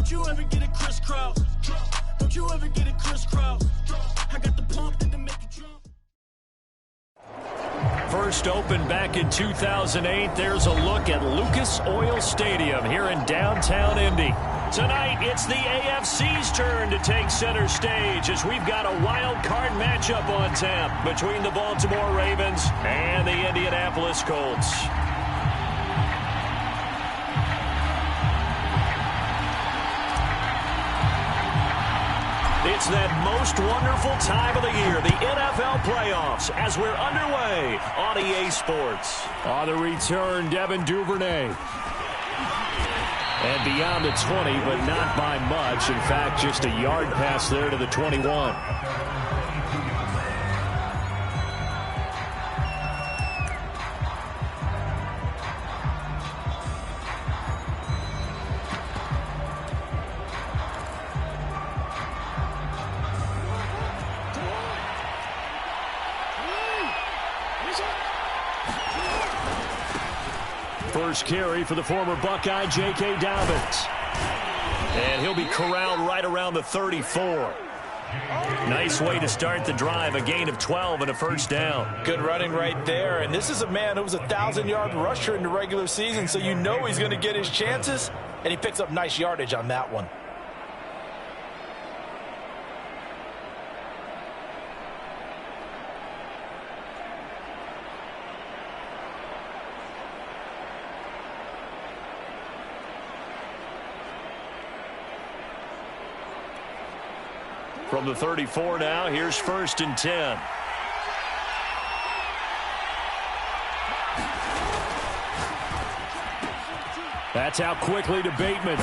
Don't you ever get a crisscross. Don't you ever get a crisscross. I got the pump that make you jump. First opened back in 2008. There's a look at Lucas Oil Stadium here in downtown Indy. Tonight, it's the AFC's turn to take center stage as we've got a wild card matchup on tap between the Baltimore Ravens and the Indianapolis Colts. It's that most wonderful time of the year, the NFL playoffs, as we're underway on EA Sports. On the return, Devin Duvernay. And beyond the 20, but not by much. In fact, just a yard pass there to the 21. First carry for the former Buckeye, J.K. Dobbins. And he'll be corralled right around the 34. Nice way to start the drive, a gain of 12 and a first down. Good running right there. And this is a man who was a 1,000-yard rusher in the regular season, so you know he's going to get his chances. And he picks up nice yardage on that one. From the 34 now, here's 1st and 10. That's out quickly to Bateman.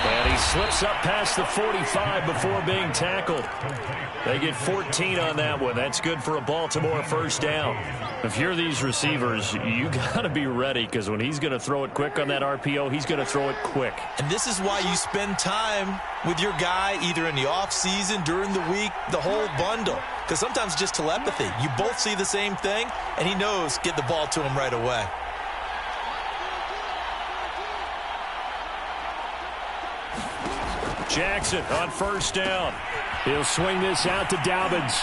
And he slips up past the 45 before being tackled. They get 14 on that one. That's good for a Baltimore first down. If you're these receivers, you got to be ready, because when he's going to throw it quick on that RPO, he's going to throw it quick. And this is why you spend time with your guy either in the offseason, during the week, the whole bundle. Because sometimes just telepathy. You both see the same thing, and he knows get the ball to him right away. Jackson on first down. He'll swing this out to Dobbins.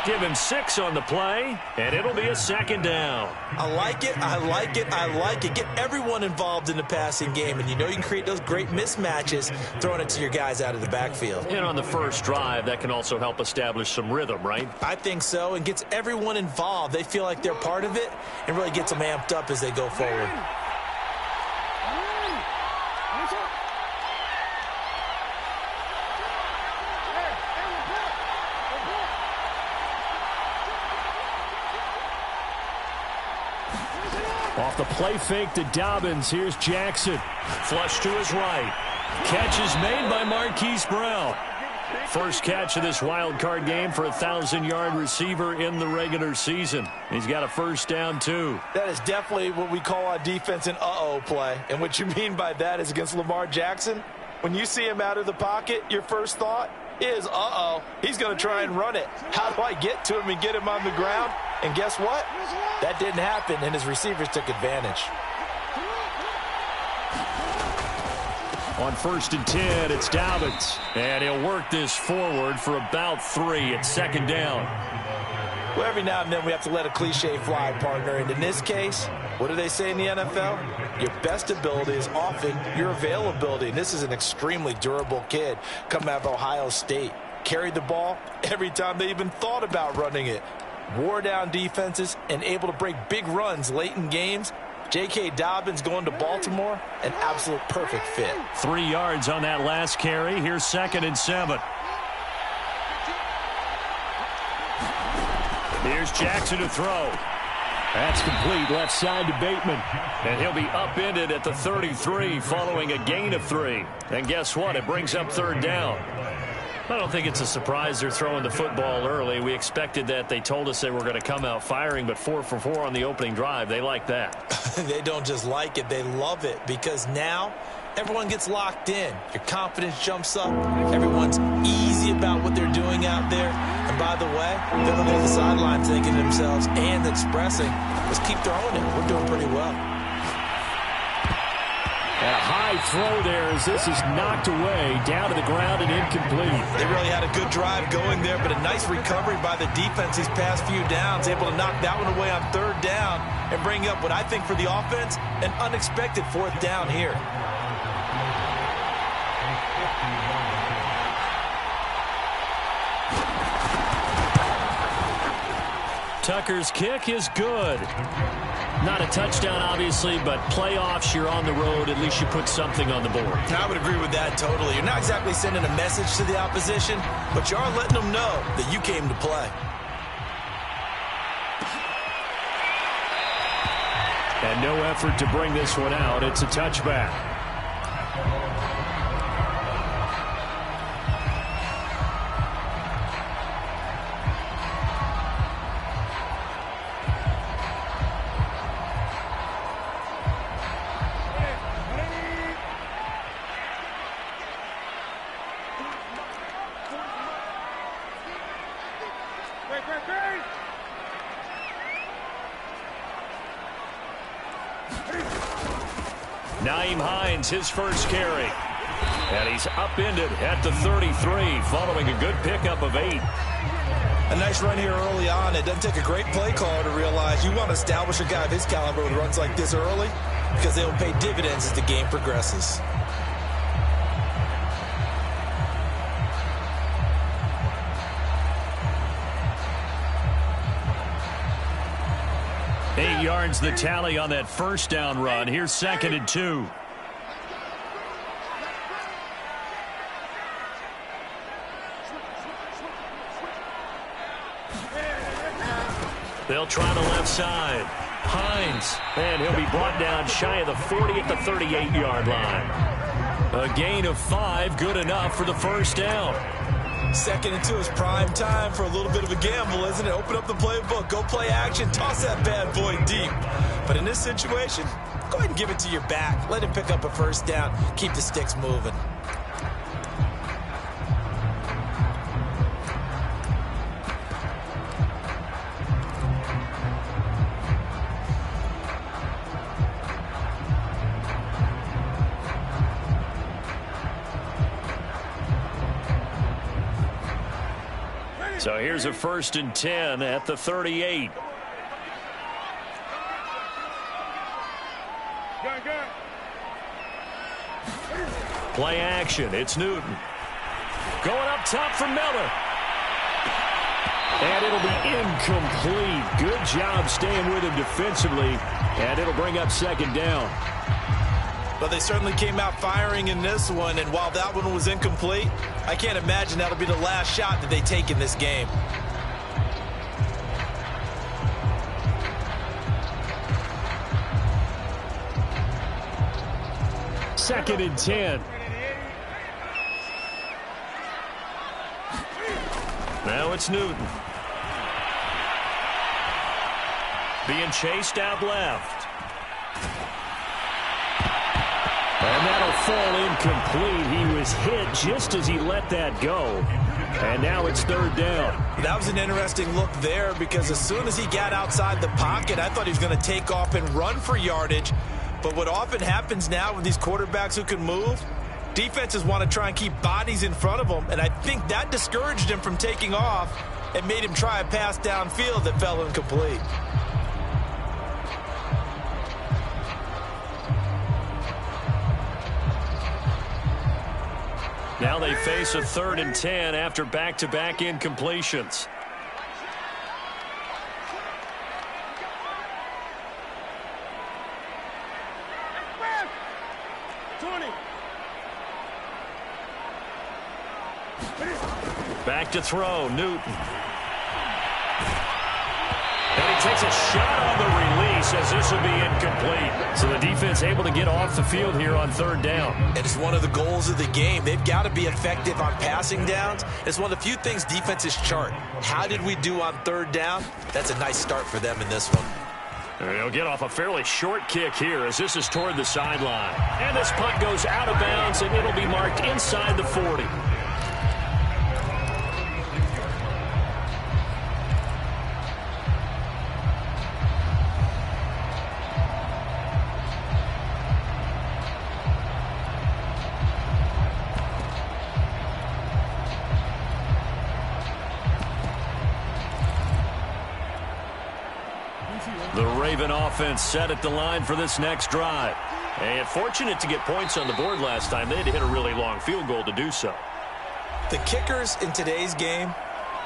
Give him 6 on the play, and it'll be a second down. I like it, I like it, I like it. Get everyone involved in the passing game, and you know you can create those great mismatches throwing it to your guys out of the backfield. And on the first drive, that can also help establish some rhythm, right? I think so, and gets everyone involved. They feel like they're part of it, and really gets them amped up as they go forward. Off the play fake to Dobbins, here's Jackson. Flush to his right. Catch is made by Marquise Brown. First catch of this wild card game for a 1,000-yard receiver in the regular season. He's got a first down, too. That is definitely what we call on defense an uh-oh play. And what you mean by that is against Lamar Jackson, when you see him out of the pocket, your first thought is, uh-oh, he's going to try and run it. How do I get to him and get him on the ground? And guess what? That didn't happen, and his receivers took advantage. On 1st and 10, it's Dobbins. And he'll work this forward for about 3 at second down. Well, every now and then we have to let a cliche fly, partner. And in this case, what do they say in the NFL? Your best ability is often your availability. And this is an extremely durable kid coming out of Ohio State. Carried the ball every time they even thought about running it. Wore down defenses and able to break big runs late in games. J.K. Dobbins going to Baltimore, an absolute perfect fit. 3 yards on that last carry. Here's 2nd and 7. Here's Jackson to throw. That's complete left side to Bateman. And he'll be upended at the 33 following a gain of 3. And guess what? It brings up 3rd down. I don't think it's a surprise they're throwing the football early. We expected that. They told us they were going to come out firing, but 4 for 4 on the opening drive. They like that. They don't just like it. They love it, because now everyone gets locked in. Your confidence jumps up. Everyone's easy about what they're doing out there. And by the way, they're looking at the sideline thinking to themselves and expressing, let's keep throwing it. We're doing pretty well. And a high high throw there as this is knocked away, down to the ground and incomplete. They really had a good drive going there, but a nice recovery by the defense these past few downs, able to knock that one away on third down and bring up what I think for the offense, an unexpected fourth down here. Tucker's kick is good. Not a touchdown, obviously, but playoffs, you're on the road. At least you put something on the board. I would agree with that totally. You're not exactly sending a message to the opposition, but you are letting them know that you came to play. And no effort to bring this one out. It's a touchback. His first carry. And he's upended at the 33 following a good pickup of 8. A nice run here early on. It doesn't take a great play caller to realize you want to establish a guy of his caliber with runs like this early because they will pay dividends as the game progresses. Eight yards the tally on that first down run. Here's 2nd and 2. They'll try the left side. Hines, and he'll be brought down shy of the 40 at the 38-yard line. A gain of 5, good enough for the first down. 2nd and 2 is prime time for a little bit of a gamble, isn't it? Open up the playbook, go play action, toss that bad boy deep. But in this situation, go ahead and give it to your back. Let him pick up a first down. Keep the sticks moving. So here's a 1st and 10 at the 38. Play action. It's Newton. Going up top for Miller. And it'll be incomplete. Good job staying with him defensively. And it'll bring up 2nd down. But they certainly came out firing in this one, and while that one was incomplete, I can't imagine that'll be the last shot that they take in this game. Second and 10. Now it's Newton. Being chased out left. And that'll fall incomplete. He was hit just as he let that go. And now it's 3rd down. That was an interesting look there because as soon as he got outside the pocket, I thought he was going to take off and run for yardage. But what often happens now with these quarterbacks who can move, defenses want to try and keep bodies in front of them. And I think that discouraged him from taking off and made him try a pass downfield that fell incomplete. Now they face a 3rd and 10 after back-to-back incompletions. Back to throw, Newton. And he takes a shot on the release as this will be incomplete. So the defense able to get off the field here on 3rd down. And it's one of the goals of the game. They've got to be effective on passing downs. It's one of the few things defenses chart. How did we do on 3rd down? That's a nice start for them in this one. They'll get off a fairly short kick here as this is toward the sideline. And this punt goes out of bounds, and it'll be marked inside the 40. Raven offense set at the line for this next drive. And fortunate to get points on the board last time. They had to hit a really long field goal to do so. The kickers in today's game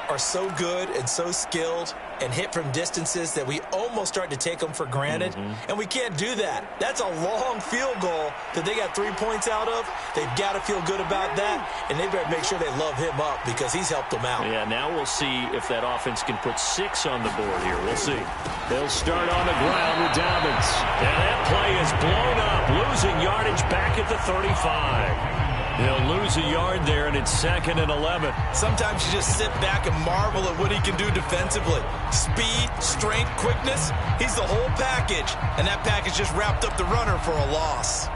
are so good and so skilled and hit from distances that we almost start to take them for granted. And we can't do that. That's a long field goal that they got 3 points out of. They've got to feel good about that, and they better make sure they love him up because he's helped them out. Yeah, now we'll see if that offense can put 6 on the board here. We'll see. They'll start on the ground with 1000's. And that play is blown up, losing yardage back at the 35. He'll lose a yard there, and it's 2nd and 11. Sometimes you just sit back and marvel at what he can do defensively. Speed, strength, quickness, he's the whole package. And that package just wrapped up the runner for a loss.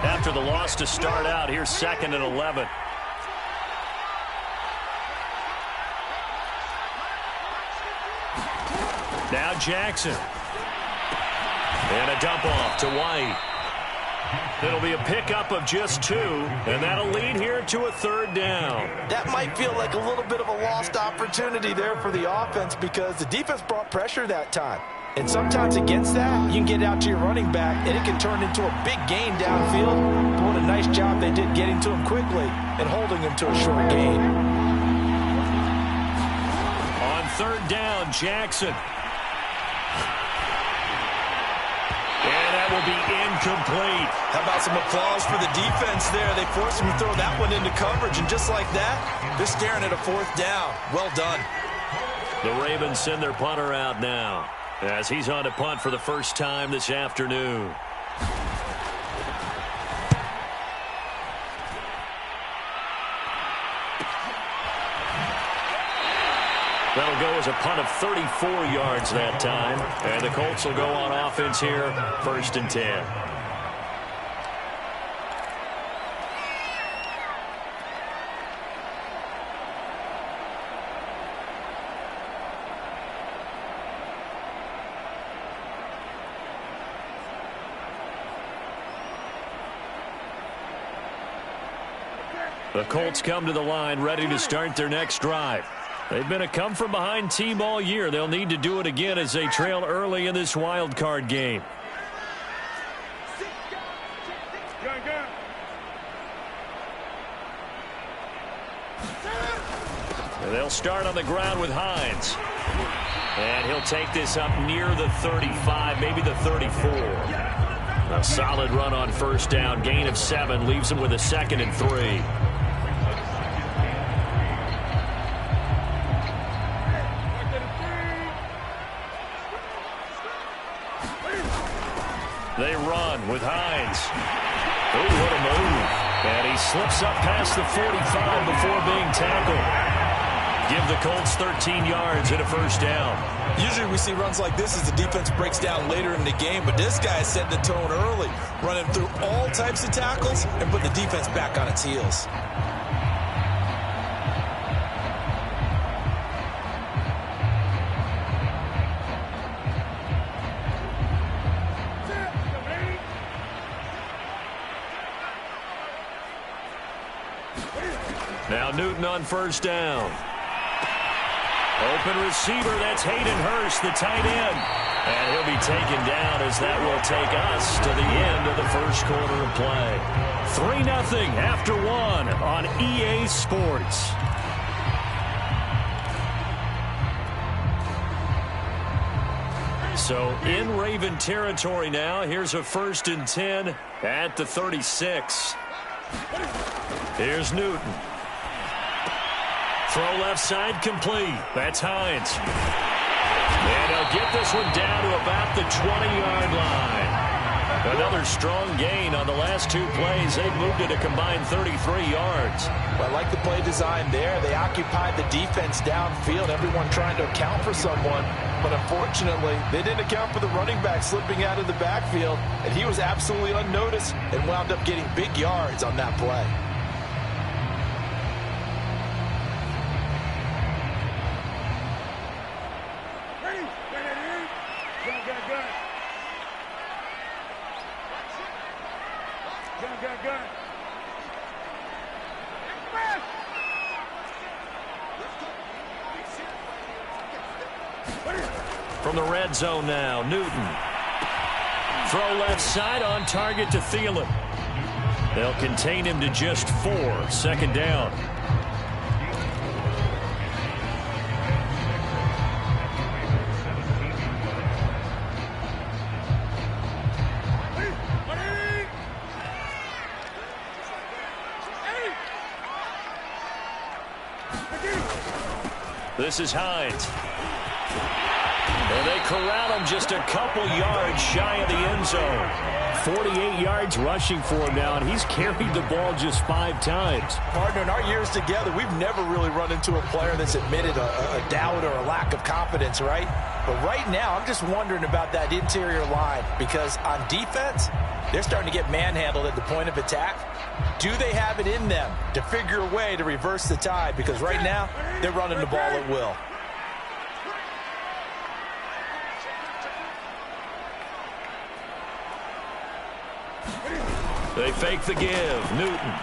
After the loss to start out, here's 2nd and 11. Now Jackson. And a dump off to White. It'll be a pickup of just 2, and that'll lead here to a 3rd down. That might feel like a little bit of a lost opportunity there for the offense because the defense brought pressure that time. And sometimes against that, you can get out to your running back, and it can turn into a big gain downfield. But what a nice job they did getting to him quickly and holding him to a short gain. On 3rd down, Jackson. And that will be incomplete. How about some applause for the defense there? They forced him to throw that one into coverage, and just like that, they're staring at a 4th down. Well done. The Ravens send their punter out now as he's on to punt for the first time this afternoon. That'll go as a punt of 34 yards that time. And the Colts will go on offense here, 1st and 10. The Colts come to the line ready to start their next drive. They've been a come-from-behind team all year. They'll need to do it again as they trail early in this wild card game. And they'll start on the ground with Hines. And he'll take this up near the 35, maybe the 34. A solid run on 1st down. Gain of 7 leaves him with a 2nd and 3. They run with Hines. Oh, what a move. And he slips up past the 45 before being tackled. Give the Colts 13 yards and a 1st down. Usually we see runs like this as the defense breaks down later in the game, but this guy set the tone early, running through all types of tackles and put the defense back on its heels. Now Newton on 1st down. Open receiver, that's Hayden Hurst, the tight end. And he'll be taken down as that will take us to the end of the 1st quarter of play. 3-0 after 1 on EA Sports. So in Raven territory now, here's a 1st and 10 at the 36. Here's Newton. Throw left side complete. That's Hines. And he'll get this one down to about the 20-yard line. Another strong gain on the last 2 plays. They've moved it a combined 33 yards. Well, I like the play design there. They occupied the defense downfield, everyone trying to account for someone. But unfortunately, they didn't account for the running back slipping out of the backfield. And he was absolutely unnoticed and wound up getting big yards on that play. From the red zone now, Newton. Throw left side on target to Thielen. They'll contain him to just 4. 2nd down. This is Hines. And they corral him just a couple yards shy of the end zone. 48 yards rushing for him now, and he's carried the ball just 5 times. Partner, in our years together, we've never really run into a player that's admitted a doubt or a lack of confidence, right? But right now, I'm just wondering about that interior line, because on defense, they're starting to get manhandled at the point of attack. Do they have it in them to figure a way to reverse the tide? Because right now, they're running the ball at will. They fake the give. Newton.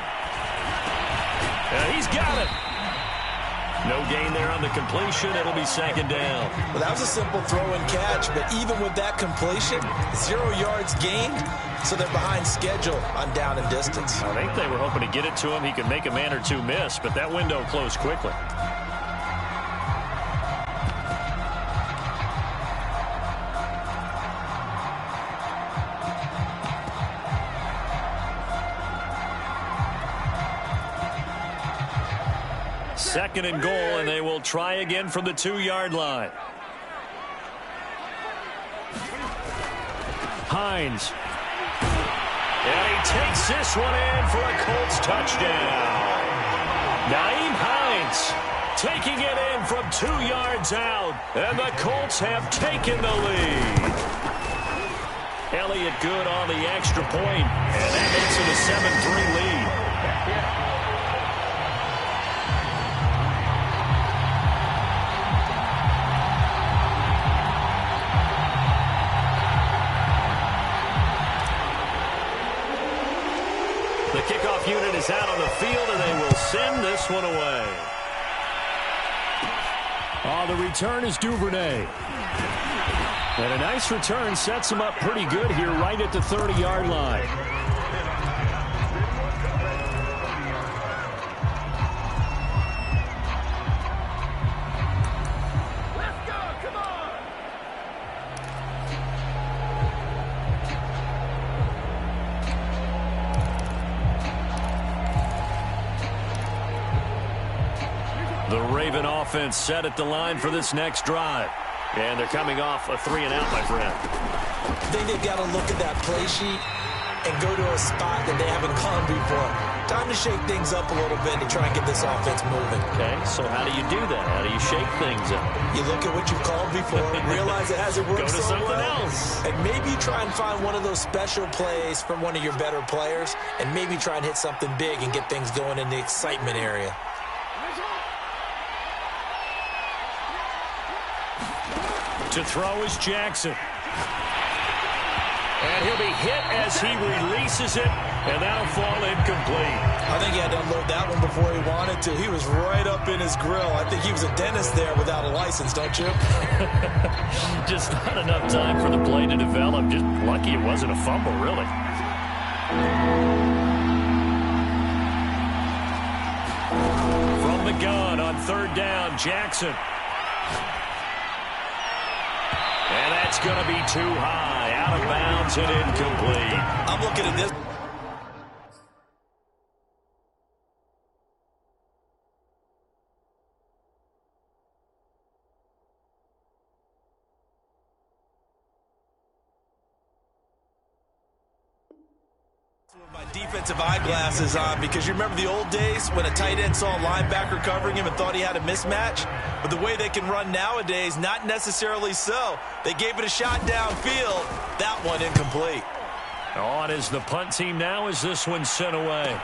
And he's got it. No gain there on the completion. It'll be 2nd down. Well, that was a simple throw and catch, but even with that completion, 0 yards gained, so they're behind schedule on down and distance. I think they were hoping to get it to him. He could make a man or two miss, but that window closed quickly. Second and goal, and they will try again from the 2-yard line. Hines. And he takes this one in for a Colts touchdown. Nyheim Hines taking it in from 2 yards out, and the Colts have taken the lead. Elliott good on the extra point, and that makes it a 7-3 lead. The kickoff unit is out on the field, and they will send this one away. The return is Duvernay. And a nice return sets him up pretty good here right at the 30-yard line. The Raven offense set at the line for this next drive. And they're coming off a 3-and-out, my friend. I think they've got to look at that play sheet and go to a spot that they haven't gone before. Time to shake things up a little bit to try and get this offense moving. Okay, so how do you do that? How do you shake things up? You look at what you've called before, realize it hasn't worked Go to so something well, else. and maybe try and find one of those special plays from one of your better players, and maybe try and hit something big and get things going in the excitement area. To throw is Jackson. And he'll be hit as he releases it, and that'll fall incomplete. I think he had to unload that one before he wanted to. He was right up in his grill. I think he was a dentist there without a license, don't you? Just not enough time for the play to develop. Just lucky it wasn't a fumble, really. From the gun on 3rd down, Jackson. And that's going to be too high, out of bounds and incomplete. I'm looking at this. My defensive eyeglasses on, because you remember the old days when a tight end saw a linebacker covering him and thought he had a mismatch? But the way they can run nowadays, not necessarily so. They gave it a shot downfield. That one incomplete. On is the punt team now as this one's sent away.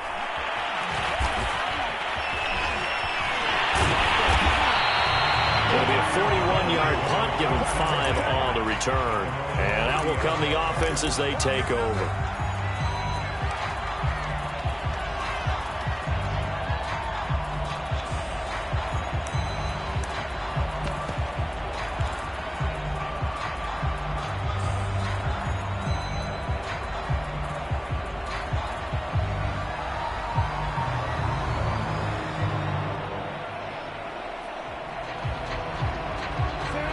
It'll be a 41-yard punt, giving 5 on the return. And out will come the offense as they take over.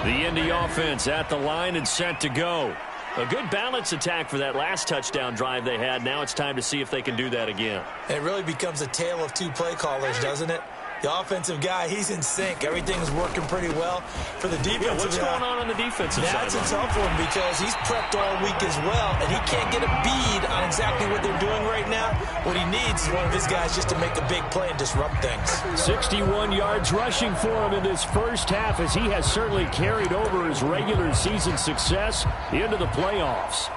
The Indy offense at the line and set to go. A good balance attack for that last touchdown drive they had. Now it's time to see if they can do that again. It really becomes a tale of two play callers, doesn't it? The offensive guy, he's in sync. Everything's working pretty well. For the defensive what's going on the defensive side? That's a tough one because he's prepped all week as well, and he can't get a bead on exactly what they're doing right now. What he needs is one of his guys just to make a big play and disrupt things. 61 yards rushing for him in this first half, as he has certainly carried over his regular season success into the playoffs.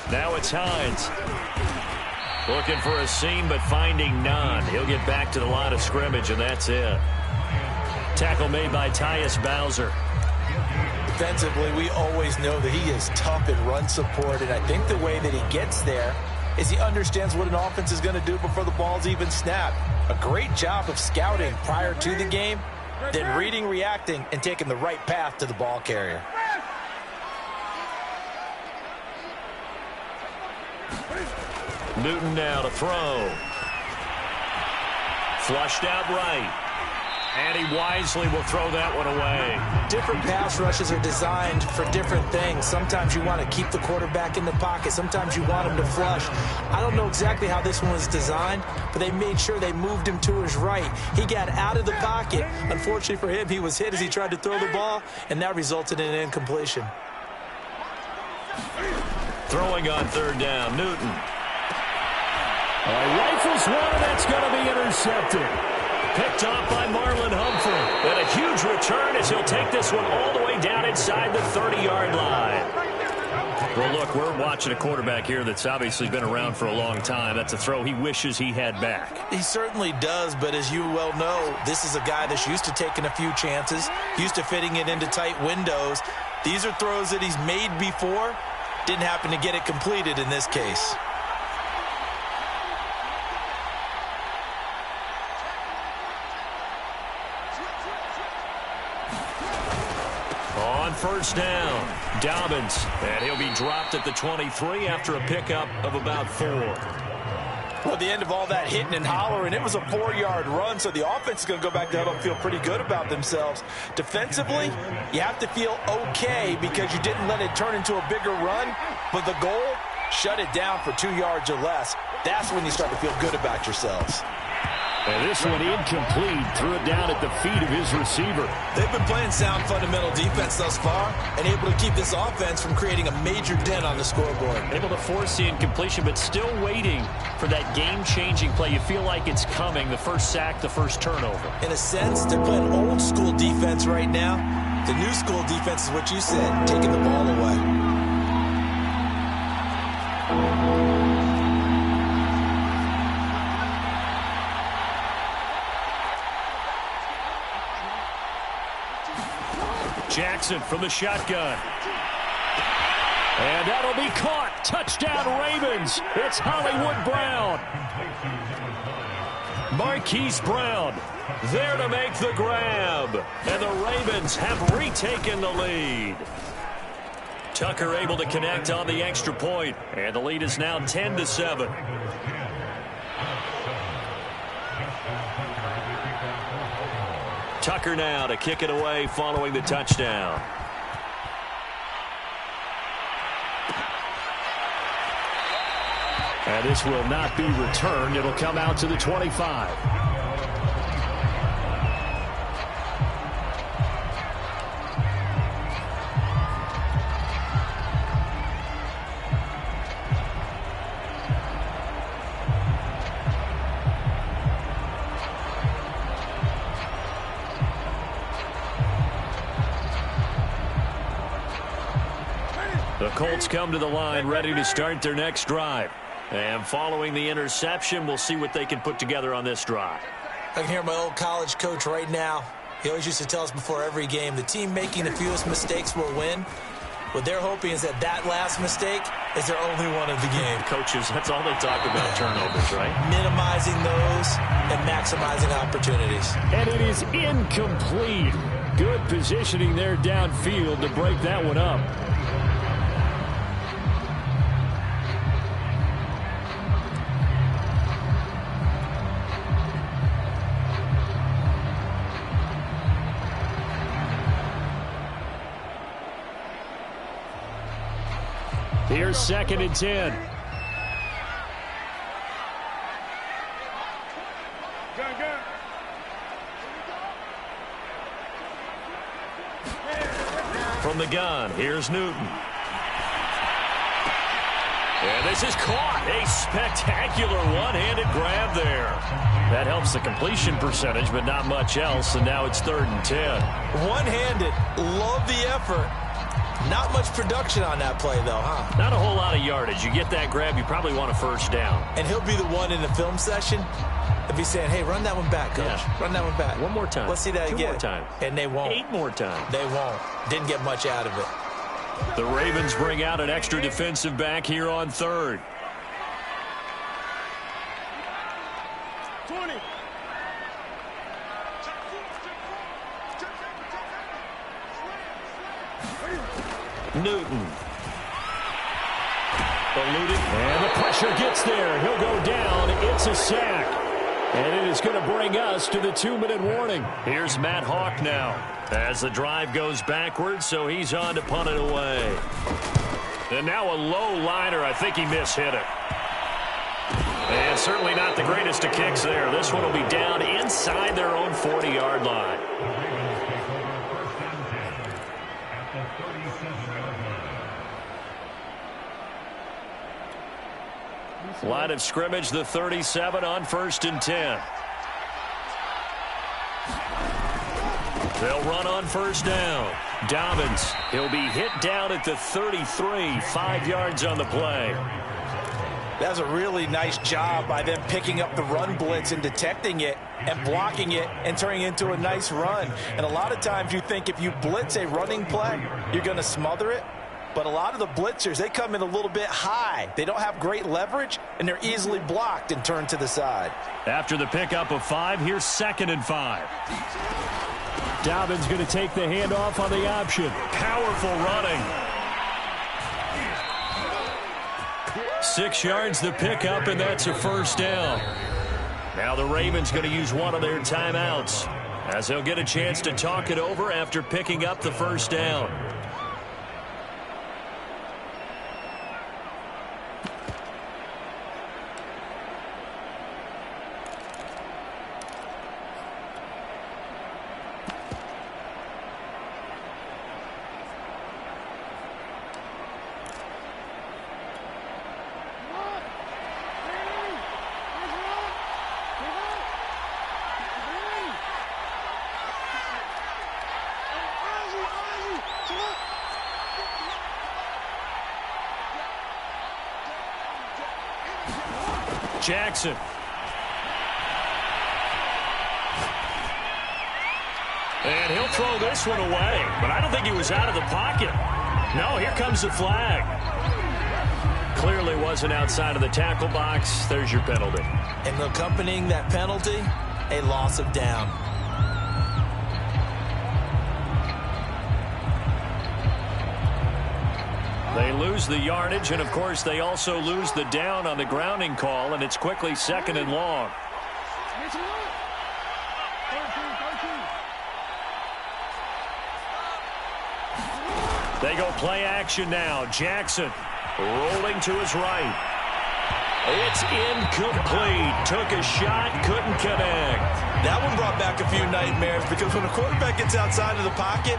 Now it's Hines. Looking for a seam, but finding none. He'll get back to the line of scrimmage, and that's it. Tackle made by Tyus Bowser. Defensively, we always know that he is tough in run support, and I think the way that he gets there is he understands what an offense is going to do before the ball's even snapped. A great job of scouting prior to the game, then reading, reacting, and taking the right path to the ball carrier. Newton now to throw. Flushed out right. And he wisely will throw that one away. Different pass rushes are designed for different things. Sometimes you want to keep the quarterback in the pocket. Sometimes you want him to flush. I don't know exactly how this one was designed, but they made sure they moved him to his right. He got out of the pocket. Unfortunately for him, he was hit as he tried to throw the ball, and that resulted in an incompletion. Throwing on third down, Newton. Rifles one, and that's going to be intercepted. Picked off by Marlon Humphrey. And a huge return as he'll take this one all the way down inside the 30-yard line. Well, look, we're watching a quarterback here that's obviously been around for a long time. That's a throw he wishes he had back. He certainly does, but as you well know, this is a guy that's used to taking a few chances, used to fitting it into tight windows. These are throws that he's made before. Didn't happen to get it completed in this case. On first down, Dobbins, and he'll be dropped at the 23 after a pickup of about 4. Well, at the end of all that hitting and hollering, it was a 4-yard run, so the offense is going to go back to huddle and feel pretty good about themselves. Defensively, you have to feel okay because you didn't let it turn into a bigger run, but the goal, shut it down for 2 yards or less. That's when you start to feel good about yourselves. And this one incomplete. Threw it down at the feet of his receiver. They've been playing sound fundamental defense thus far and able to keep this offense from creating a major dent on the scoreboard. Able to force the incompletion, but still waiting for that game-changing play. You feel like it's coming, the first sack, the first turnover. In a sense, they're playing old-school defense right now. The new-school defense is what you said, taking the ball away. Jackson from the shotgun. And that'll be caught. Touchdown, Ravens. It's Hollywood Brown. Marquise Brown there to make the grab. And the Ravens have retaken the lead. Tucker able to connect on the extra point. And the lead is now 10-7. Tucker now to kick it away following the touchdown. And this will not be returned. It'll come out to the 25. The Colts come to the line ready to start their next drive. And following the interception, we'll see what they can put together on this drive. I can hear my old college coach right now. He always used to tell us before every game, the team making the fewest mistakes will win. What they're hoping is that that last mistake is their only one of the game. Coaches, that's all they talk about, turnovers, right? Minimizing those and maximizing opportunities. And it is incomplete. Good positioning there downfield to break that one up. Here's 2nd and 10. From the gun, here's Newton. And this is caught. A spectacular one-handed grab there. That helps the completion percentage, but not much else, and now it's 3rd and 10. One-handed. Love the effort. Not much production on that play, though, huh? Not a whole lot of yardage. You get that grab, you probably want a 1st down. And he'll be the one in the film session and be saying, hey, run that one back, coach. Yeah. Run that one back. One more time. Let's see that 2 again. more times. And they won't. 8 more times. They won't. Didn't get much out of it. The Ravens bring out an extra defensive back here on 3rd. 20. Newton. Eluded. And the pressure gets there. He'll go down. It's a sack. And it is going to bring us to the 2-minute warning. Here's Matt Hawk now as the drive goes backwards, so he's on to punt it away. And now a low liner. I think he mishit it. And certainly not the greatest of kicks there. This one will be down inside their own 40-yard line. Line of scrimmage, the 37 on 1st and 10. They'll run on 1st down. Dobbins, he'll be hit down at the 33, 5 yards on the play. That was a really nice job by them picking up the run blitz and detecting it and blocking it and turning it into a nice run. And a lot of times you think if you blitz a running play, you're going to smother it. But a lot of the blitzers, they come in a little bit high. They don't have great leverage, and they're easily blocked and turned to the side. After the pickup of 5, here's 2nd and 5. Dobbins going to take the handoff on the option. Powerful running. 6 yards the pickup, and that's a 1st down. Now the Ravens going to use one of their timeouts as they'll get a chance to talk it over after picking up the 1st down. Jackson. And he'll throw this one away, but I don't think he was out of the pocket. No, here comes the flag. Clearly wasn't outside of the tackle box. There's your penalty. And accompanying that penalty, a loss of down. They lose the yardage, and of course they also lose the down on the grounding call, and it's quickly 2nd and long. They go play action now. Jackson rolling to his right. It's incomplete. Took a shot, couldn't connect. That one brought back a few nightmares because when a quarterback gets outside of the pocket,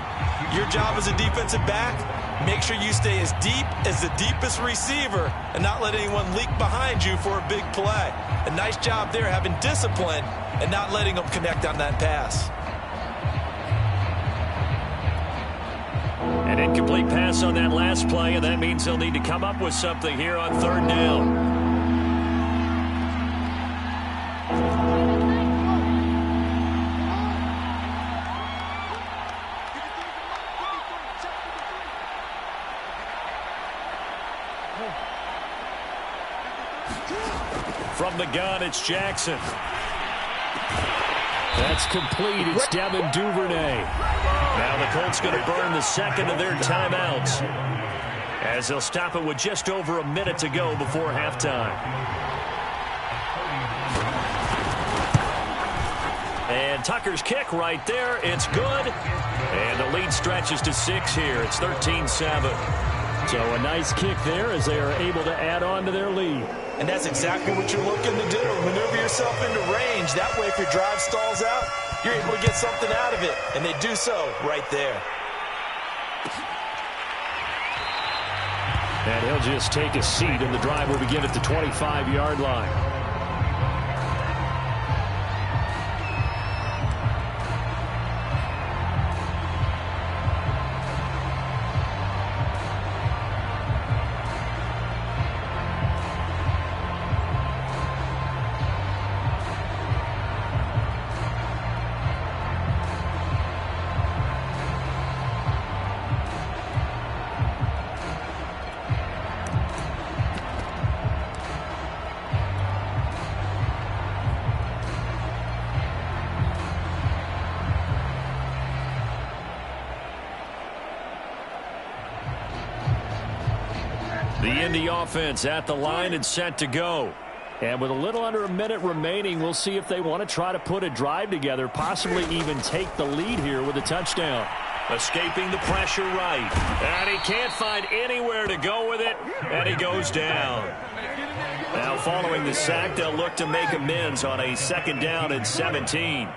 your job as a defensive back, make sure you stay as deep as the deepest receiver and not let anyone leak behind you for a big play. A nice job there having discipline and not letting them connect on that pass. An incomplete pass on that last play, and that means they'll need to come up with something here on 3rd down. From the gun, it's Jackson. That It's complete. It's Devin Duvernay. Now the Colts going to burn the second of their timeouts, as they'll stop it with just over a minute to go before halftime. And Tucker's kick right there. It's good. And the lead stretches to 6 here. It's 13-7. So a nice kick there as they are able to add on to their lead. And that's exactly what you're looking to do. Maneuver yourself into range. That way, if your drive stalls out, you're able to get something out of it. And they do so right there. And he'll just take a seat, and the drive will begin at the 25-yard line. The Indy offense at the line and set to go. And with a little under a minute remaining, we'll see if they want to try to put a drive together, possibly even take the lead here with a touchdown. Escaping the pressure right. And he can't find anywhere to go with it, and he goes down. Now following the sack, they'll look to make amends on a 2nd down and 17.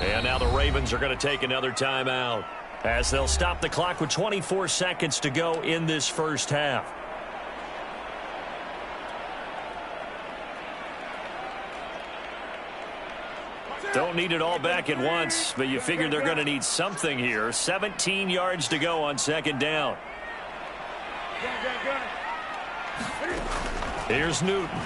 And now the Ravens are going to take another timeout, as they'll stop the clock with 24 seconds to go in this first half. Don't need it all back at once, but you figure they're going to need something here. 17 yards to go on 2nd down. Here's Newton.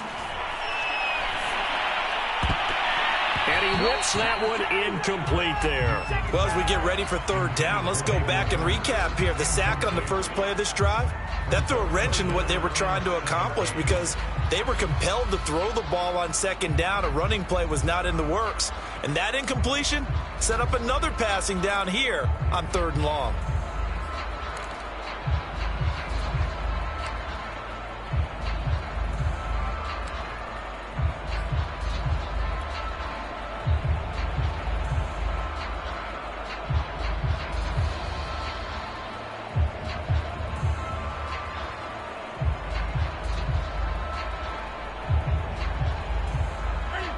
And he whips that one incomplete there. Well, as we get ready for 3rd down, let's go back and recap here. The sack on the first play of this drive, that threw a wrench in what they were trying to accomplish, because they were compelled to throw the ball on 2nd down. A running play was not in the works. And that incompletion set up another passing down here on 3rd and long.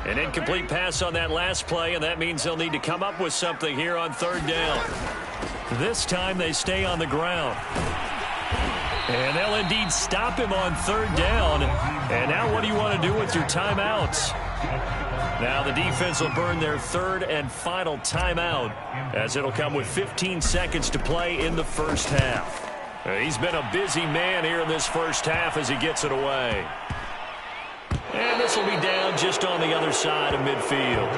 An incomplete pass on that last play, and that means they'll need to come up with something here on 3rd down. This time they stay on the ground. And they'll indeed stop him on 3rd down. And now what do you want to do with your timeouts? Now the defense will burn their 3rd and final timeout, as it'll come with 15 seconds to play in the first half. He's been a busy man here in this first half as he gets it away. And this will be down just on the other side of midfield.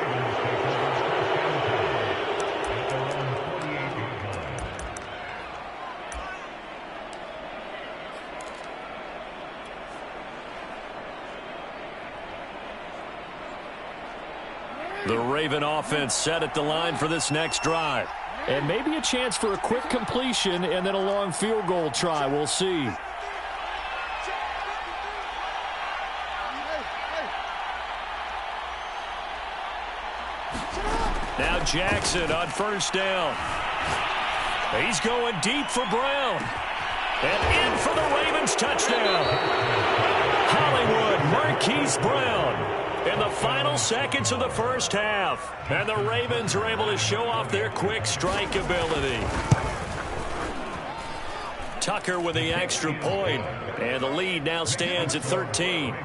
The Raven offense set at the line for this next drive. And maybe a chance for a quick completion and then a long field goal try. We'll see. Now Jackson on 1st down. He's going deep for Brown. And in for the Ravens touchdown. Hollywood Marquise Brown in the final seconds of the first half. And the Ravens are able to show off their quick strike ability. Tucker with the extra point. And the lead now stands at 13.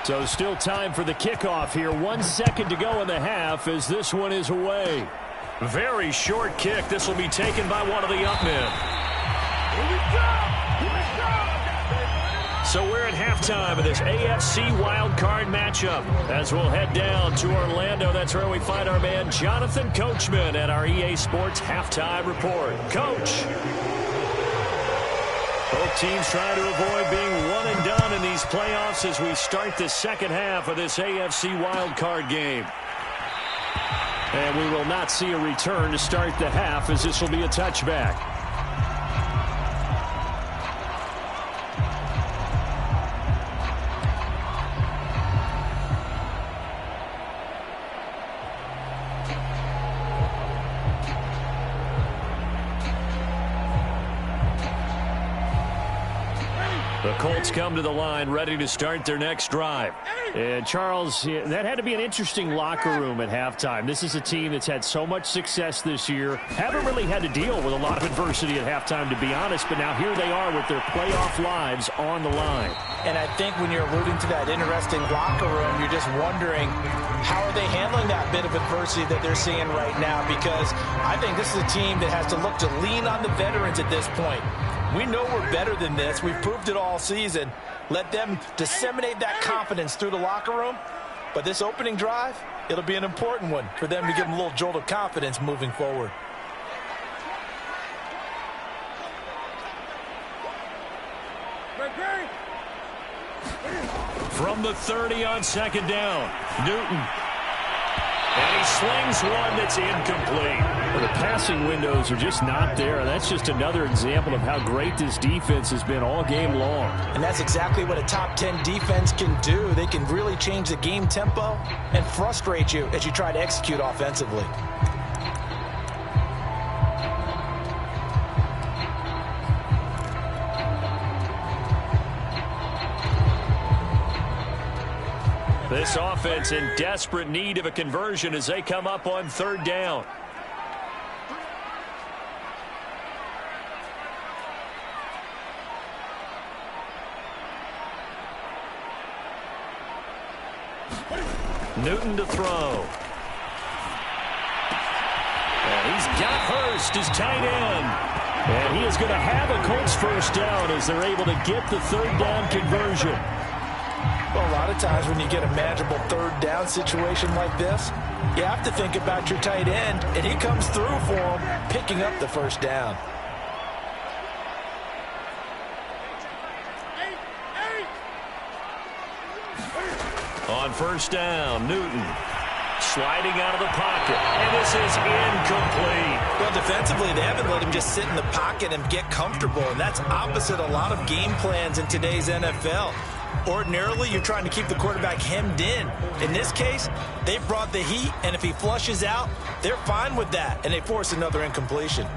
So still time for the kickoff here. 1 second to go in the half as this one is away. Very short kick. This will be taken by one of the up men. So we're at halftime of this AFC wildcard matchup. As we'll head down to Orlando, that's where we find our man Jonathan Coachman at our EA Sports Halftime Report. Coach. Both teams trying to avoid being one and done in these playoffs as we start the second half of this AFC wildcard game. And we will not see a return to start the half, as this will be a touchback. The Colts come to the line ready to start their next drive. And Charles, that had to be an interesting locker room at halftime. This is a team that's had so much success this year. Haven't really had to deal with a lot of adversity at halftime, to be honest. But now here they are with their playoff lives on the line. And I think when you're alluding to that interesting locker room, you're just wondering, how are they handling that bit of adversity that they're seeing right now? Because I think this is a team that has to look to lean on the veterans at this point. We know we're better than this. We've proved it all season. Let them disseminate that confidence through the locker room. But this opening drive, it'll be an important one for them to give them a little jolt of confidence moving forward. From the 30 on second down, Newton. And he slings one that's incomplete. Well, the passing windows are just not there. That's just another example of how great this defense has been all game long. And that's exactly what a top 10 defense can do. They can really change the game tempo and frustrate you as you try to execute offensively. This offense in desperate need of a conversion as they come up on third down. Newton to throw. And he's got Hurst, his tight end. And he is going to have a Colts first down as they're able to get the third down conversion. Well, a lot of times when you get a manageable third down situation like this, you have to think about your tight end, and he comes through for him, picking up the first down. On first down, Newton sliding out of the pocket, and this is incomplete. Well, defensively, they haven't let him just sit in the pocket and get comfortable, and that's opposite a lot of game plans in today's NFL. Ordinarily, you're trying to keep the quarterback hemmed in. In this case, they brought the heat, and if he flushes out, they're fine with that, and they force another incompletion.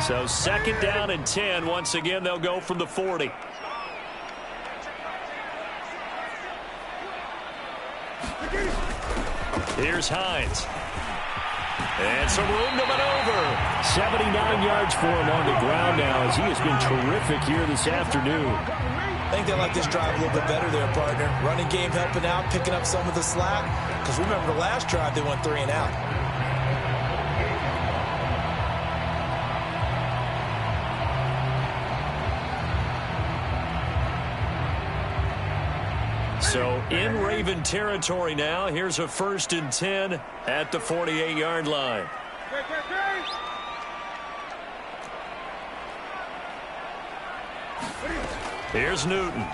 So second down and 10. Once again, they'll go from the 40. Here's Hines. And some room to maneuver. 79 yards for him on the ground now as he has been terrific here this afternoon. I think they like this drive a little bit better there, partner. Running game helping out, picking up some of the slack. Because remember the last drive, they went 3 and out. So in Raven territory now. Here's a 1st and 10 at the 48-yard line. Here's Newton.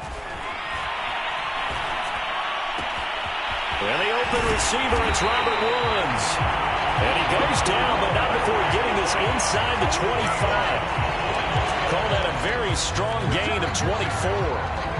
And the open receiver, it's Robert Woods. And he goes down, but not before getting this inside the 25. Call that a very strong gain of 24.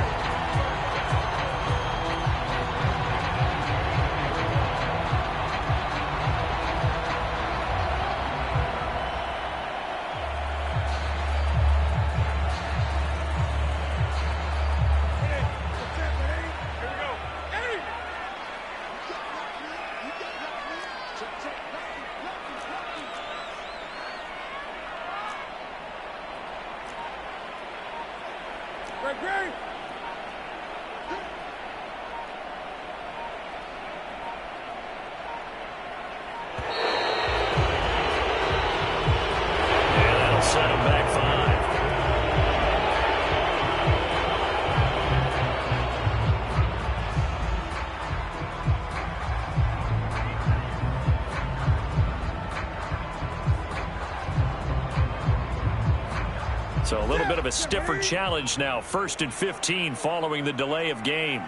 So a little bit of a stiffer challenge now. 1st and 15 following the delay of game.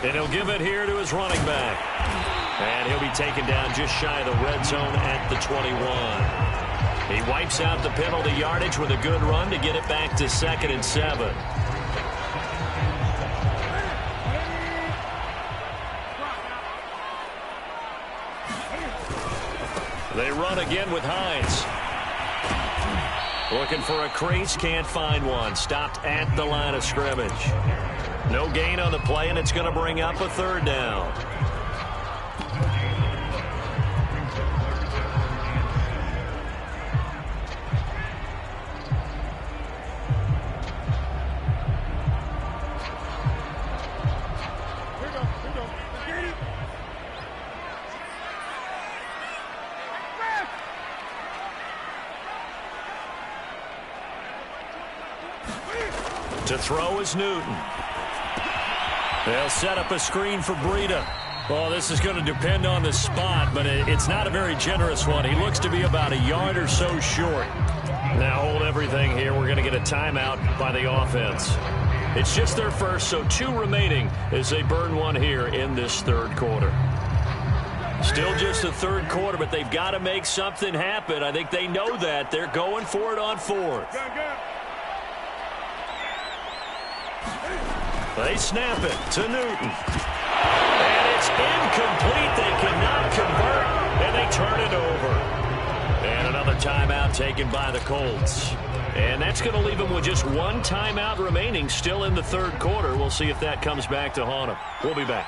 And he'll give it here to his running back. And he'll be taken down just shy of the red zone at the 21. He wipes out the penalty yardage with a good run to get it back to 2nd and 7. They run again with Hines. Looking for a crease, can't find one. Stopped at the line of scrimmage. No gain on the play, and it's going to bring up a 3rd down. To throw is Newton. They'll set up a screen for Breida. Well, this is going to depend on the spot, but it's not a very generous one. He looks to be about a yard or so short. Now hold everything here. We're going to get a timeout by the offense. It's just their first, so 2 remaining as they burn one here in this 3rd quarter. Still just the 3rd quarter, but they've got to make something happen. I think they know that. They're going for it on 4th. They snap it to Newton. And it's incomplete. They cannot convert, and they turn it over. And another timeout taken by the Colts. And that's going to leave them with just 1 timeout remaining still in the 3rd quarter. We'll see if that comes back to haunt them. We'll be back.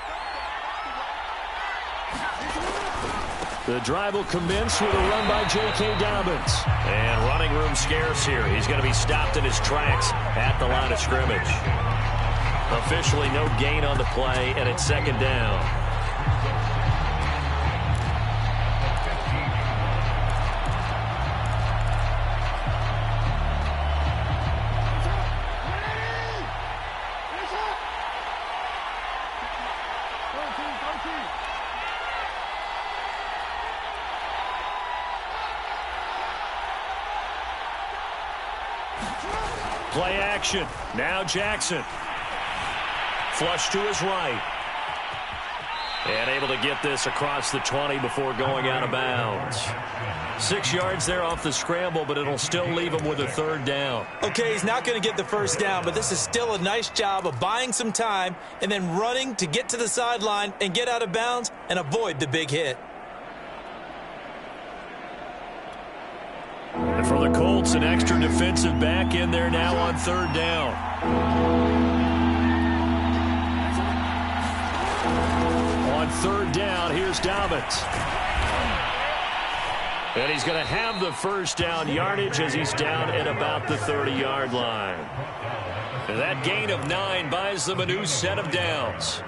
The drive will commence with a run by J.K. Dobbins. And running room scarce here. He's going to be stopped in his tracks at the line of scrimmage. Officially no gain on the play, and it's 2nd down. Play action. Now Jackson. Flush to his right. And able to get this across the 20 before going out of bounds. 6 yards there off the scramble, but it'll still leave him with a 3rd down. Okay, he's not going to get the 1st down, but this is still a nice job of buying some time and then running to get to the sideline and get out of bounds and avoid the big hit. And for the Colts, an extra defensive back in there now on 3rd down. On 3rd down, here's Dobbins. And he's going to have the 1st down yardage as he's down at about the 30-yard line. And that gain of 9 buys them a new set of downs.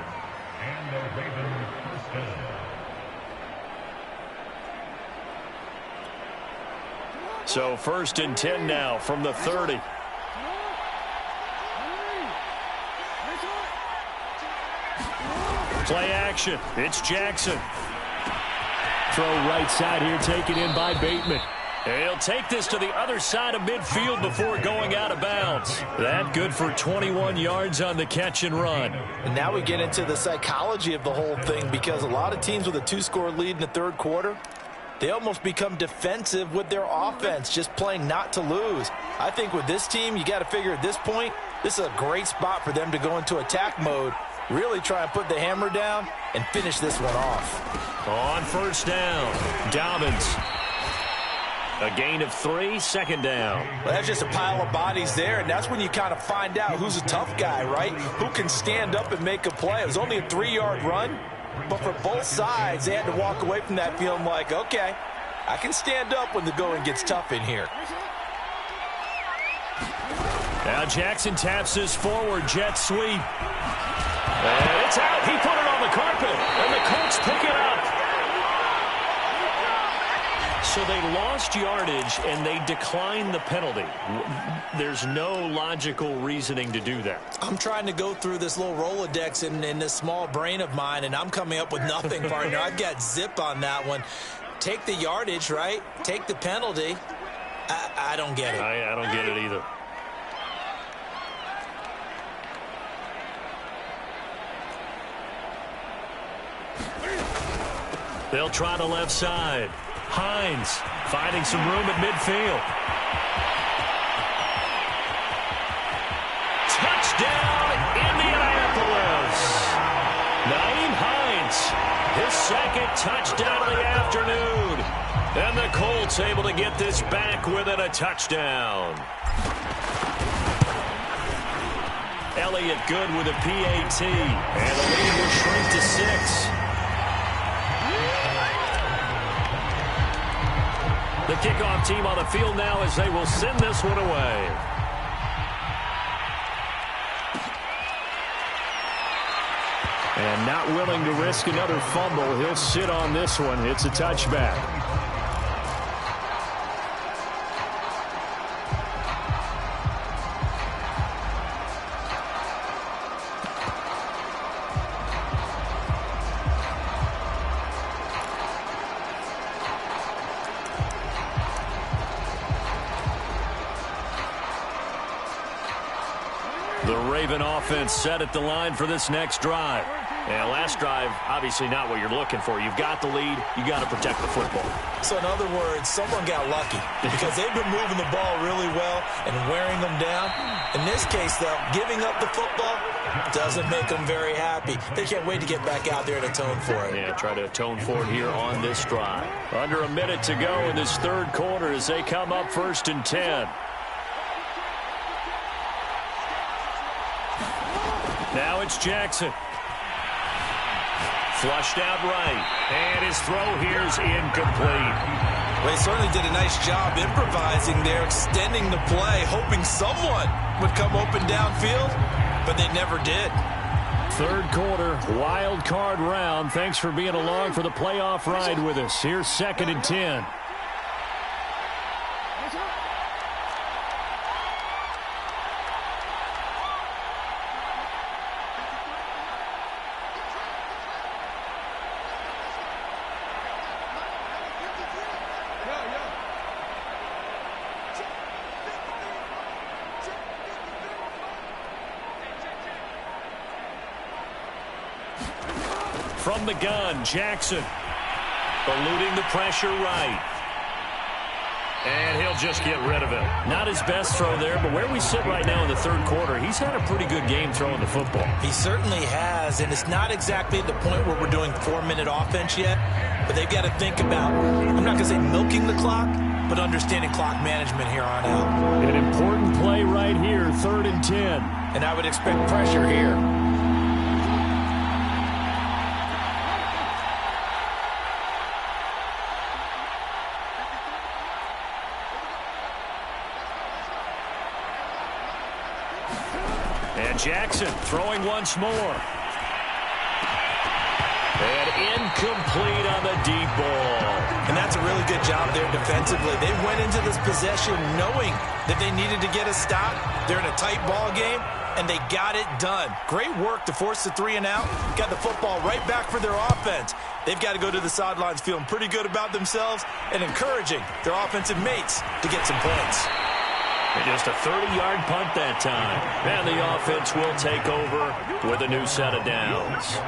So 1st and 10 now from the 30. Play action. It's Jackson. Throw right side here, taken in by Bateman. And he'll take this to the other side of midfield before going out of bounds. That good for 21 yards on the catch and run. And now we get into the psychology of the whole thing, because a lot of teams with a 2-score lead in the 3rd quarter, they almost become defensive with their offense, just playing not to lose. I think with this team, you got to figure at this point, this is a great spot for them to go into attack mode, really try and put the hammer down and finish this one off. On 1st down, Dobbins. A gain of 3, 2nd down. Well, that's just a pile of bodies there, and that's when you kind of find out who's a tough guy, right? Who can stand up and make a play. It was only a 3-yard run, but for both sides, they had to walk away from that feeling like, okay, I can stand up when the going gets tough in here. Now Jackson taps this forward jet sweep. And it's out. He put it on the carpet, and the Colts pick it up. So they lost yardage, and they declined the penalty. There's no logical reasoning to do that. I'm trying to go through this little Rolodex in this small brain of mine, and I'm coming up with nothing, partner. I've got zip on that one. Take the yardage, right? Take the penalty. I don't get it. I don't get it either. They'll try the left side. Hines finding some room at midfield. Touchdown, Indianapolis. Nyheim Hines, his second touchdown of the afternoon. And the Colts able to get this back within a touchdown. Elliott good with a PAT. And the lead will shrink to 6. The kickoff team on the field now as they will send this one away. And not willing to risk another fumble. He'll sit on this one. It's a touchback. The Raven offense set at the line for this next drive. And last drive, obviously not what you're looking for. You've got the lead. You got to protect the football. So in other words, someone got lucky because they've been moving the ball really well and wearing them down. In this case, though, giving up the football doesn't make them very happy. They can't wait to get back out there and atone for it. Yeah, try to atone for it here on this drive. Under a minute to go in this third quarter as they come up 1st and 10. Now it's Jackson. Flushed out right. And his throw here's incomplete. Well, he certainly did a nice job improvising there, extending the play, hoping someone would come open downfield, but they never did. Third quarter, wild card round. Thanks for being along for the playoff ride with us. Here's 2nd and 10. From the gun, Jackson. Eluding the pressure right. And he'll just get rid of it. Not his best throw there, but where we sit right now in the third quarter, he's had a pretty good game throwing the football. He certainly has, and it's not exactly at the point where we're doing 4-minute offense yet, but they've got to think about, I'm not going to say milking the clock, but understanding clock management here on out. An important play right here, 3rd and 10. And I would expect pressure here. And Jackson throwing once more. And incomplete on the deep ball. And that's a really good job there defensively. They went into this possession knowing that they needed to get a stop. They're in a tight ball game, and they got it done. Great work to force the 3 and out. Got the football right back for their offense. They've got to go to the sidelines feeling pretty good about themselves and encouraging their offensive mates to get some points. And just a 30-yard punt that time. And the offense will take over with a new set of downs.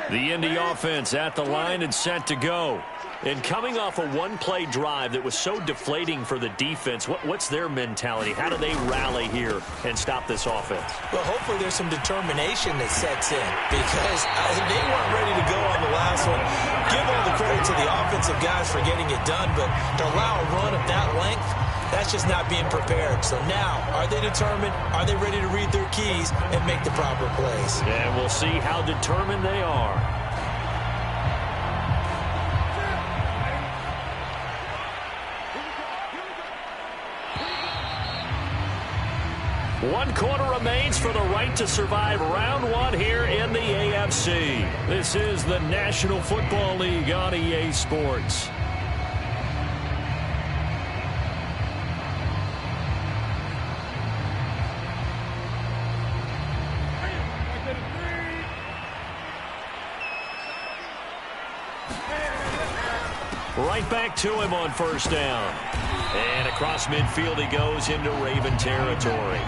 The Indy offense at the line and set to go. And coming off a one-play drive that was so deflating for the defense, what's their mentality? How do they rally here and stop this offense? Well, hopefully there's some determination that sets in because they weren't ready to go on the last one. Give all the credit to the offensive guys for getting it done, but to allow a run of that length, that's just not being prepared. So now, are they determined? Are they ready to read their keys and make the proper plays? And we'll see how determined they are. 1 quarter remains for the right to survive round 1 here in the AFC. This is the National Football League on EA Sports. Right back to him on first down. And across midfield he goes into Raven territory.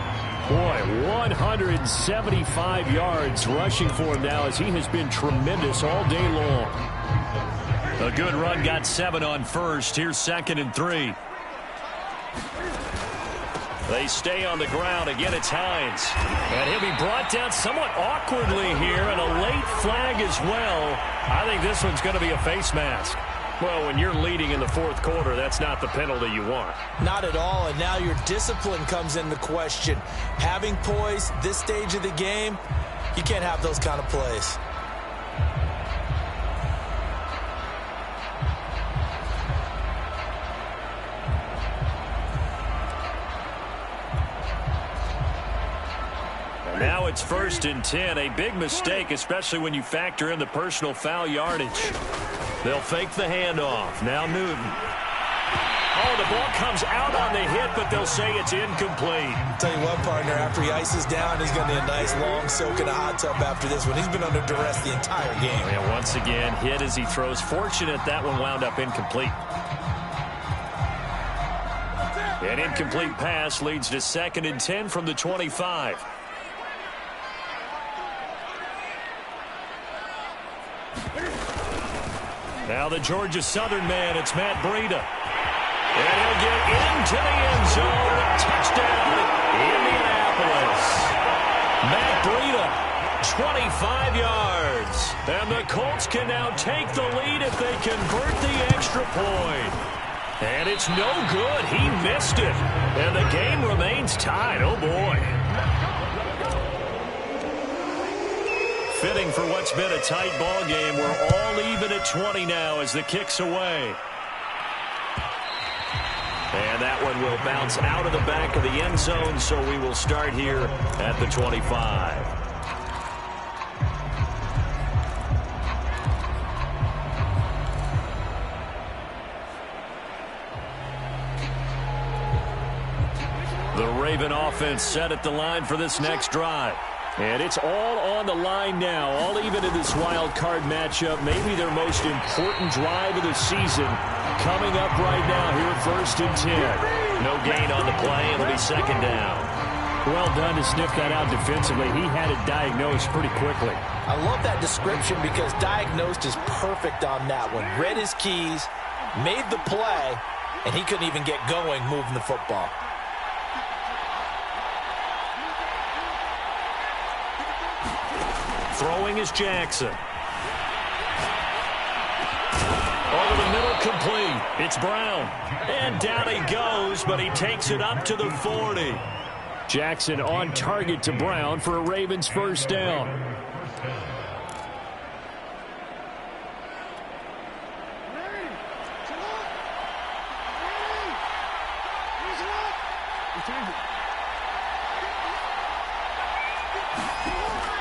Boy, 175 yards rushing for him now as he has been tremendous all day long. A good run got 7 on first. Here's 2nd and 3. They stay on the ground. Again, it's Hines. And he'll be brought down somewhat awkwardly here, and a late flag as well. I think this one's going to be a face mask. Well, when you're leading in the 4th quarter, that's not the penalty you want. Not at all, and now your discipline comes into question. Having poise this stage of the game, you can't have those kind of plays. Now it's 1st and 10, a big mistake, especially when you factor in the personal foul yardage. They'll fake the handoff. Now Newton. Oh, the ball comes out on the hit, but they'll say it's incomplete. Tell you what, partner, after he ices down, he's going to need a nice long soak in a hot tub after this one. He's been under duress the entire game. And once again, hit as he throws. Fortunate that one wound up incomplete. An incomplete pass leads to 2nd and 10 from the 25. Now the Georgia Southern man, it's Matt Breida. And he'll get into the end zone. Touchdown, Indianapolis. Matt Breida, 25 yards. And the Colts can now take the lead if they convert the extra point. And it's no good. He missed it. And the game remains tied. Oh, boy. Fitting for what's been a tight ball game. We're all even at 20 now as the kick's away. And that one will bounce out of the back of the end zone, so we will start here at the 25. The Raven offense set at the line for this next drive. And it's all on the line now, all even in this wild card matchup. Maybe their most important drive of the season coming up right now here at 1st and 10. No gain on the play. It'll be 2nd down. Well done to sniff that out defensively. He had it diagnosed pretty quickly. I love that description because diagnosed is perfect on that one. Read his keys, made the play, and he couldn't even get going moving the football. Throwing is Jackson. Over the middle, complete. It's Brown. And down he goes, but he takes it up to the 40. Jackson on target to Brown for a Ravens first down.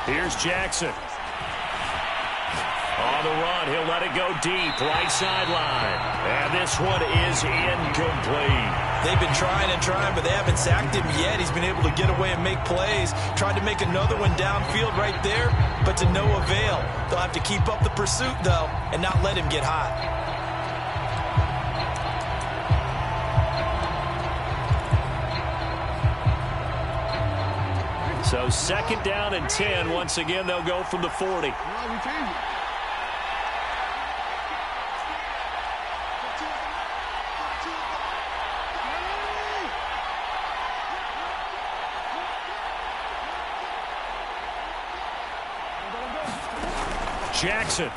Here's Jackson. On the run, he'll let it go deep, right sideline. And this one is incomplete. They've been trying and trying, but they haven't sacked him yet. He's been able to get away and make plays. Tried to make another one downfield right there, but to no avail. They'll have to keep up the pursuit, though, and not let him get hot. So 2nd down and 10. Once again, they'll go from the 40. Jackson.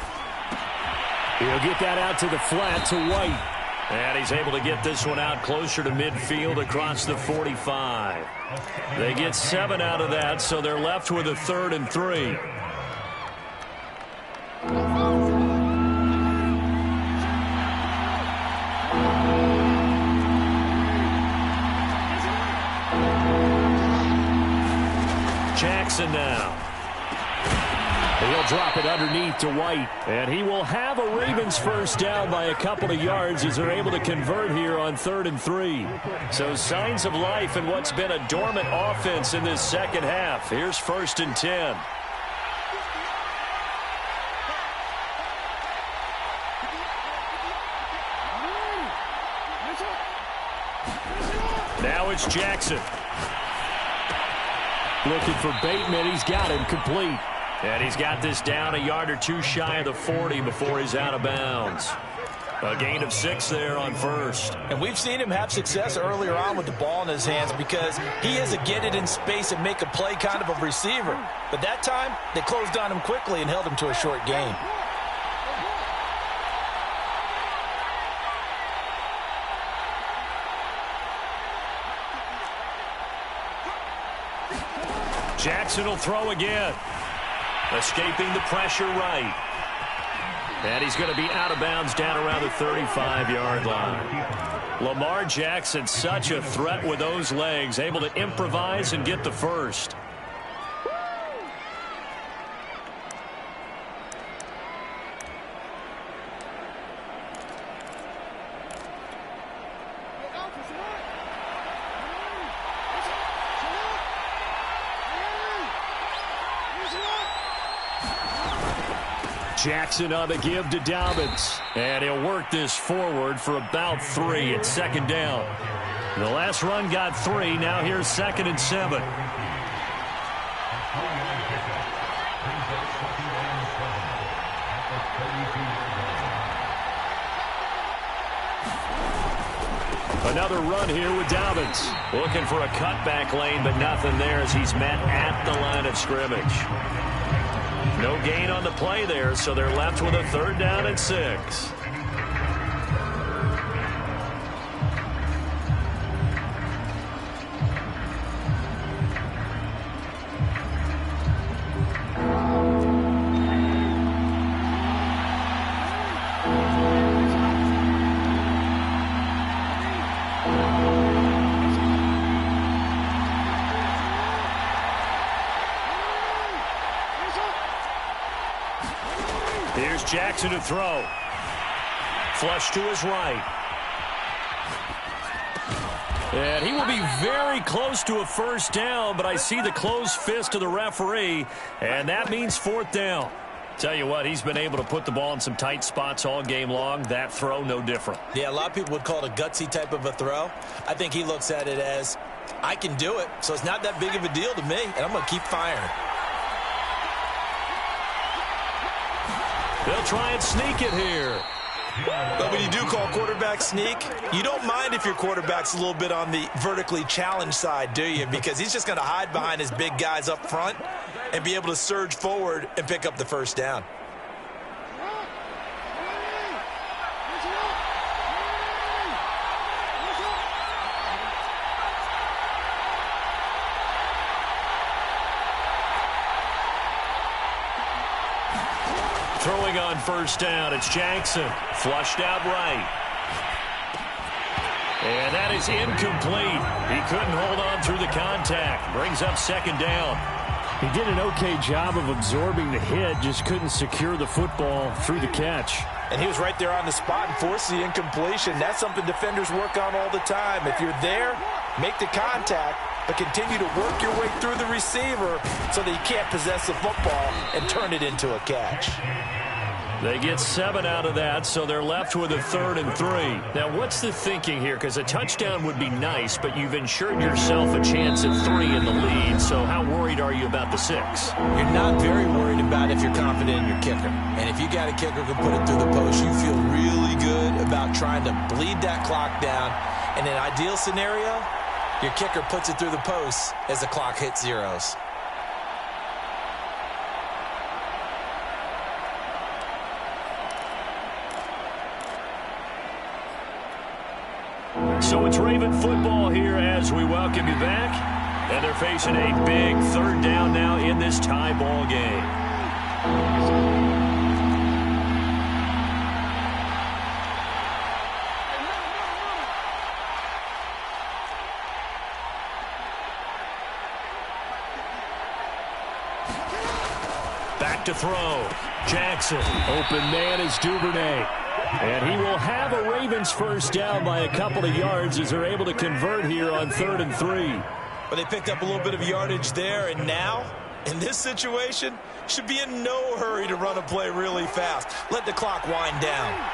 He'll get that out to the flat to White. And he's able to get this one out closer to midfield across the 45. They get 7 out of that, so they're left with a 3rd and 3. now. He'll drop it underneath to White. And he will have a Ravens first down by a couple of yards as they're able to convert here on 3rd and 3. So signs of life in what's been a dormant offense in this second half. Here's 1st and 10. Now it's Jackson. Looking for Bateman. He's got him complete. And he's got this down a yard or two shy of the 40 before he's out of bounds. A gain of 6 there on 1st. And we've seen him have success earlier on with the ball in his hands because he is a get it in space and make a play kind of a receiver. But that time, they closed on him quickly and held him to a short gain. Jackson will throw again. Escaping the pressure right. And he's going to be out of bounds down around the 35-yard line. Lamar Jackson, such a threat with those legs, able to improvise and get the first. Jackson on the give to Dobbins. And he'll work this forward for about 3 at 2nd down. The last run got 3. Now here's 2nd and 7. Another run here with Dobbins. Looking for a cutback lane, but nothing there as he's met at the line of scrimmage. No gain on the play there, so they're left with a 3rd down and 6. Here's Jackson to throw. Flush to his right. And he will be very close to a first down, but I see the closed fist of the referee, and that means 4th down. Tell you what, he's been able to put the ball in some tight spots all game long. That throw, no different. Yeah, a lot of people would call it a gutsy type of a throw. I think he looks at it as, I can do it, so it's not that big of a deal to me, and I'm going to keep firing. They'll try and sneak it here. But when you do call quarterback sneak, you don't mind if your quarterback's a little bit on the vertically challenged side, do you? Because he's just going to hide behind his big guys up front and be able to surge forward and pick up the first down. Throwing on first down, it's Jackson. Flushed out right. And that is incomplete. He couldn't hold on through the contact. Brings up 2nd down. He did an okay job of absorbing the hit, just couldn't secure the football through the catch. And he was right there on the spot and forced the incompletion. That's something defenders work on all the time. If you're there, make the contact, but continue to work your way through the receiver so that you can't possess the football and turn it into a catch. They get 7 out of that, so they're left with a 3rd and 3. Now, what's the thinking here? Because a touchdown would be nice, but you've ensured yourself a chance at 3 in the lead, so how worried are you about the 6? You're not very worried about if you're confident in your kicker. And if you got a kicker who can put it through the post, you feel really good about trying to bleed that clock down. In an ideal scenario, your kicker puts it through the post as the clock hits zeros. So it's Raven football here as we welcome you back. And they're facing a big 3rd down now in this tie ball game. Back to throw. Jackson. Open man is Duvernay. And he will have a Ravens first down by a couple of yards as they're able to convert here on 3rd and 3. But they picked up a little bit of yardage there, and now, in this situation, should be in no hurry to run a play really fast. Let the clock wind down.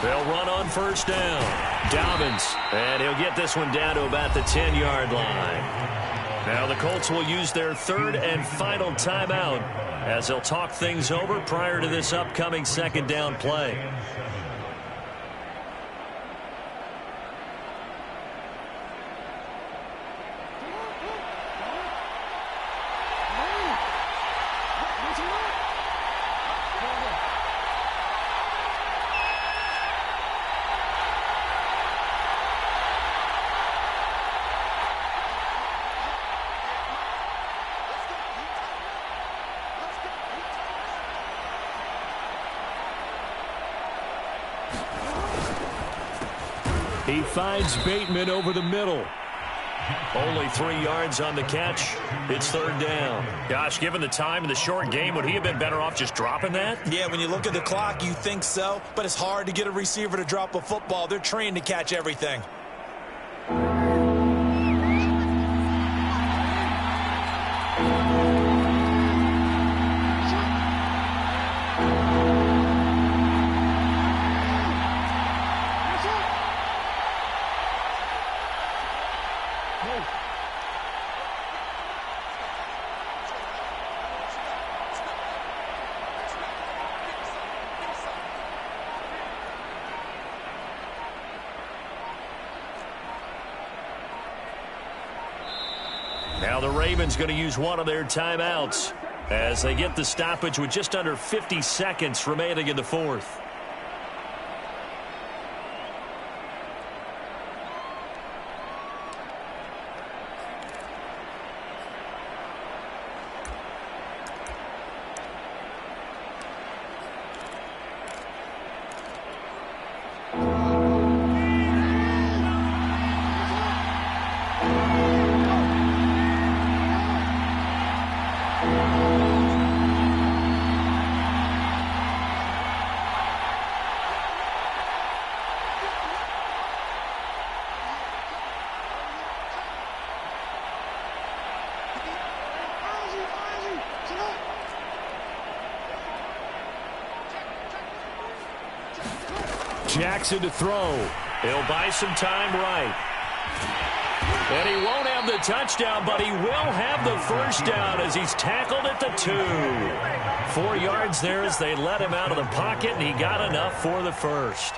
They'll run on first down. Dobbins, and he'll get this one down to about the 10-yard line. Now the Colts will use their 3rd and final timeout as they'll talk things over prior to this upcoming 2nd down play. He finds Bateman over the middle. Only 3 yards on the catch. It's 3rd down. Gosh, given the time and the short game, would he have been better off just dropping that? Yeah, when you look at the clock, you think so, but it's hard to get a receiver to drop a football. They're trained to catch everything. Now the Ravens going to use one of their timeouts as they get the stoppage with just under 50 seconds remaining in the 4th. Jackson to throw. He'll buy some time right. And he won't have the touchdown, but he will have the first down as he's tackled at the 2. 4 yards there as they let him out of the pocket, and he got enough for the first.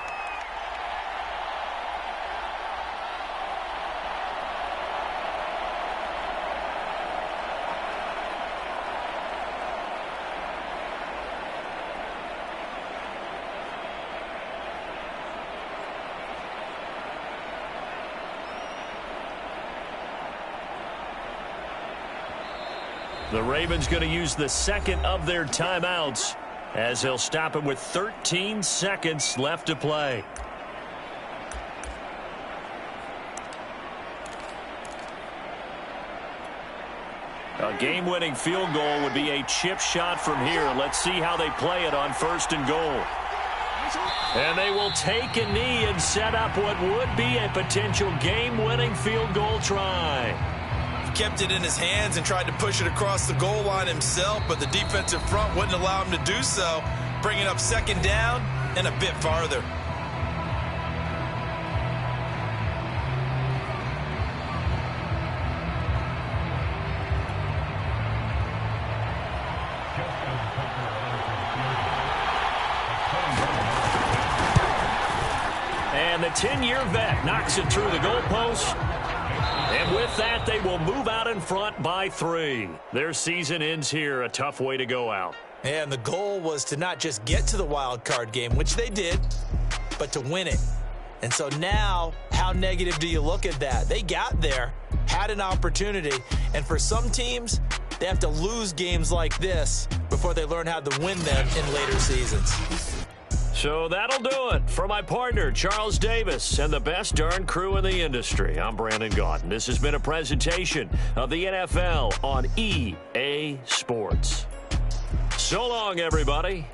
The Ravens going to use the 2nd of their timeouts as they'll stop him with 13 seconds left to play. A game-winning field goal would be a chip shot from here. Let's see how they play it on 1st and goal. And they will take a knee and set up what would be a potential game-winning field goal try. Kept it in his hands and tried to push it across the goal line himself, but the defensive front wouldn't allow him to do so, bringing up 2nd down and a bit farther. And the 10-year vet knocks it through the goalpost. And with that, they will move out in front by 3. Their season ends here, a tough way to go out. And the goal was to not just get to the wild card game, which they did, but to win it. And so now, how negative do you look at that? They got there, had an opportunity, and for some teams, they have to lose games like this before they learn how to win them in later seasons. So that'll do it for my partner, Charles Davis, and the best darn crew in the industry. I'm Brandon Gaudin. This has been a presentation of the NFL on EA Sports. So long, everybody.